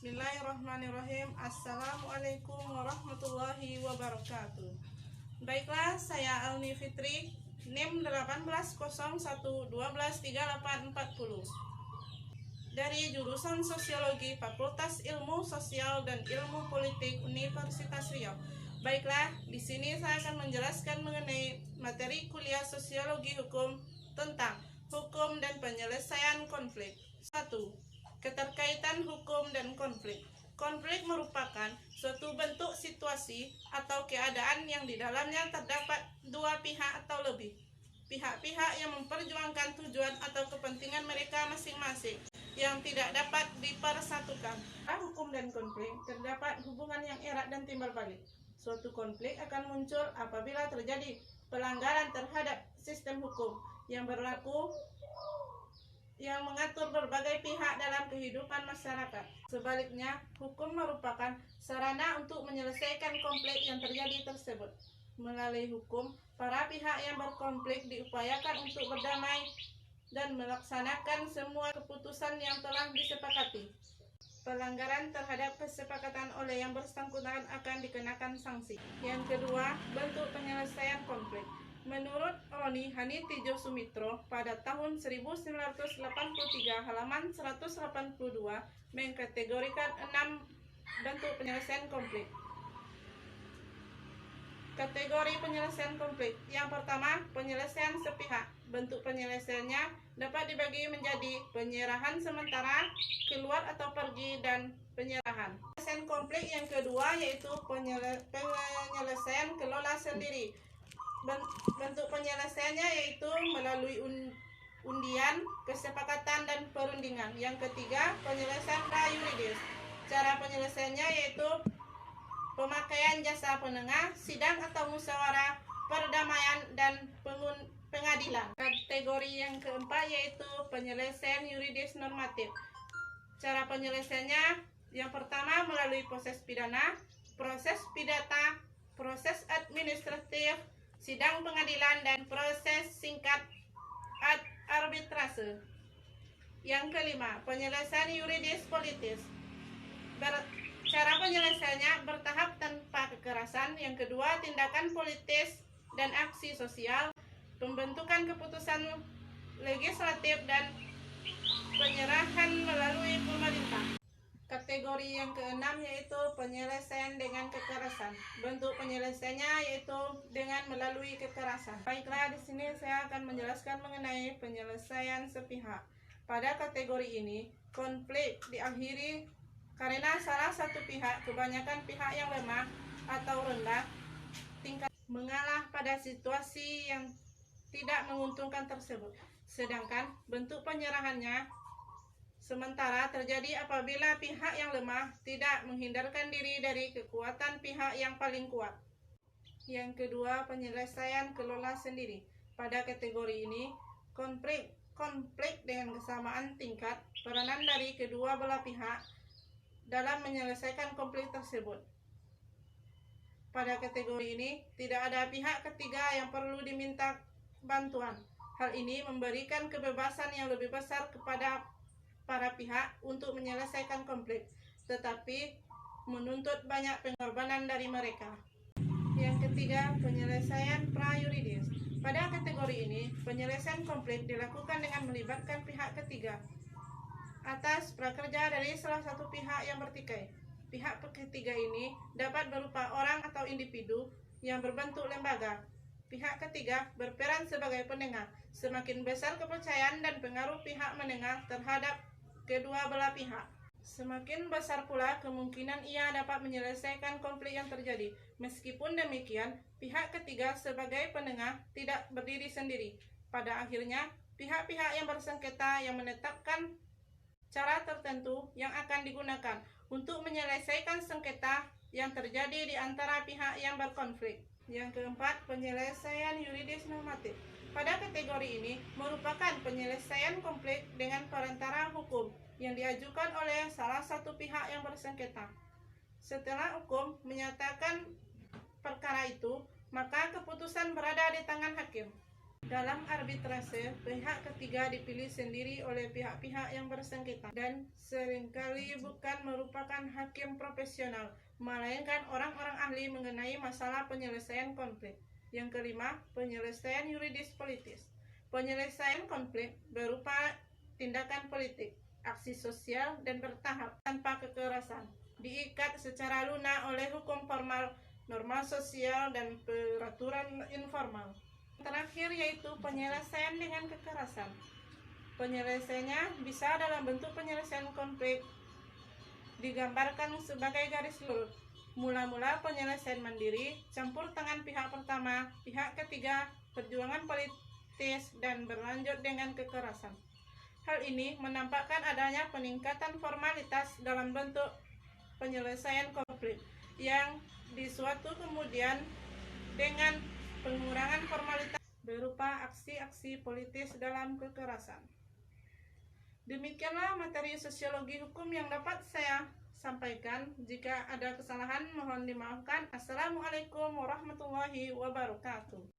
Bismillahirrahmanirrahim. Assalamualaikum warahmatullahi wabarakatuh. Baiklah, saya Alni Fitri, NIM 1801123840 dari jurusan Sosiologi Fakultas Ilmu Sosial dan Ilmu Politik Universitas Riau. Baiklah, di sini saya akan menjelaskan mengenai materi kuliah Sosiologi Hukum tentang hukum dan penyelesaian konflik. 1. Keterkaitan hukum dan konflik. Konflik merupakan suatu bentuk situasi atau keadaan yang di dalamnya terdapat dua pihak atau lebih. Pihak-pihak yang memperjuangkan tujuan atau kepentingan mereka masing-masing yang tidak dapat dipersatukan. Hukum dan konflik terdapat hubungan yang erat dan timbal balik. Suatu konflik akan muncul apabila terjadi pelanggaran terhadap sistem hukum yang berlaku yang mengatur berbagai pihak dalam kehidupan masyarakat. Sebaliknya, hukum merupakan sarana untuk menyelesaikan konflik yang terjadi tersebut. Melalui hukum, para pihak yang berkonflik diupayakan untuk berdamai dan melaksanakan semua keputusan yang telah disepakati. Pelanggaran terhadap kesepakatan oleh yang bersangkutan akan dikenakan sanksi. Yang kedua, bentuk penyelesaian konflik. Menurut Roni Hanitijo Sumitro pada tahun 1983 halaman 182 mengkategorikan 6 bentuk penyelesaian konflik. Kategori penyelesaian konflik. Yang pertama, penyelesaian sepihak. Bentuk penyelesaiannya dapat dibagi menjadi penyerahan sementara, keluar atau pergi, dan penyerahan. Penyelesaian konflik yang kedua yaitu penyelesaian kelola sendiri. Bentuk penyelesaiannya yaitu melalui undian, kesepakatan, dan perundingan. Yang ketiga, penyelesaian pra-yuridis. Cara penyelesaiannya yaitu pemakaian jasa penengah, sidang atau musyawarah, perdamaian, dan pengadilan. Kategori yang keempat yaitu penyelesaian yuridis normatif. Cara penyelesaiannya yang pertama melalui proses pidana, proses pidata, proses administratif, sidang pengadilan, dan proses singkat arbitrase. Yang kelima, penyelesaian yuridis politis. Cara penyelesaiannya bertahap tanpa kekerasan. Yang kedua, tindakan politis dan aksi sosial, pembentukan keputusan legislatif, dan penyerahan melalui pemerintah. Kategori yang keenam yaitu penyelesaian dengan kekerasan. Bentuk penyelesaiannya yaitu dengan melalui kekerasan. Baiklah, di sini saya akan menjelaskan mengenai penyelesaian sepihak. Pada kategori ini, konflik diakhiri karena salah satu pihak, kebanyakan pihak yang lemah atau rendah tingkat, mengalah pada situasi yang tidak menguntungkan tersebut. Sedangkan bentuk penyerahannya sementara terjadi apabila pihak yang lemah tidak menghindarkan diri dari kekuatan pihak yang paling kuat. Yang kedua, penyelesaian kelola sendiri. Pada kategori ini, konflik dengan kesamaan tingkat peranan dari kedua belah pihak dalam menyelesaikan konflik tersebut. Pada kategori ini, tidak ada pihak ketiga yang perlu diminta bantuan. Hal ini memberikan kebebasan yang lebih besar kepada para pihak untuk menyelesaikan konflik, tetapi menuntut banyak pengorbanan dari mereka. Yang ketiga, penyelesaian pra-yuridis. Pada kategori ini, penyelesaian konflik dilakukan dengan melibatkan pihak ketiga atas prakerja dari salah satu pihak yang bertikai. Pihak ketiga ini dapat berupa orang atau individu yang berbentuk lembaga. Pihak ketiga berperan sebagai penengah. Semakin besar kepercayaan dan pengaruh pihak menengah terhadap kedua belah pihak, semakin besar pula kemungkinan ia dapat menyelesaikan konflik yang terjadi. Meskipun demikian, pihak ketiga sebagai penengah tidak berdiri sendiri. Pada akhirnya, pihak-pihak yang bersengketa yang menetapkan cara tertentu yang akan digunakan untuk menyelesaikan sengketa yang terjadi di antara pihak yang berkonflik. Yang keempat, penyelesaian yuridis normatif. Pada kategori ini merupakan penyelesaian konflik dengan perantara hukum yang diajukan oleh salah satu pihak yang bersengketa. Setelah hukum menyatakan perkara itu, maka keputusan berada di tangan hakim. Dalam arbitrase, pihak ketiga dipilih sendiri oleh pihak-pihak yang bersengketa dan seringkali bukan merupakan hakim profesional, melainkan orang-orang ahli mengenai masalah penyelesaian konflik. Yang kelima, penyelesaian yuridis politis. Penyelesaian konflik berupa tindakan politik, aksi sosial, dan bertahap tanpa kekerasan, diikat secara lunak oleh hukum formal, norma sosial, dan peraturan informal. Terakhir yaitu penyelesaian dengan kekerasan. Penyelesaiannya bisa dalam bentuk penyelesaian konflik, digambarkan sebagai garis lurus. Mula-mula penyelesaian mandiri, campur tangan pihak pertama, pihak ketiga, perjuangan politis, dan berlanjut dengan kekerasan. Hal ini menampakkan adanya peningkatan formalitas dalam bentuk penyelesaian konflik yang di suatu kemudian dengan pengurangan formalitas berupa aksi-aksi politis dalam kekerasan. Demikianlah materi sosiologi hukum yang dapat saya sampaikan. Jika ada kesalahan mohon dimaafkan. Assalamualaikum warahmatullahi wabarakatuh.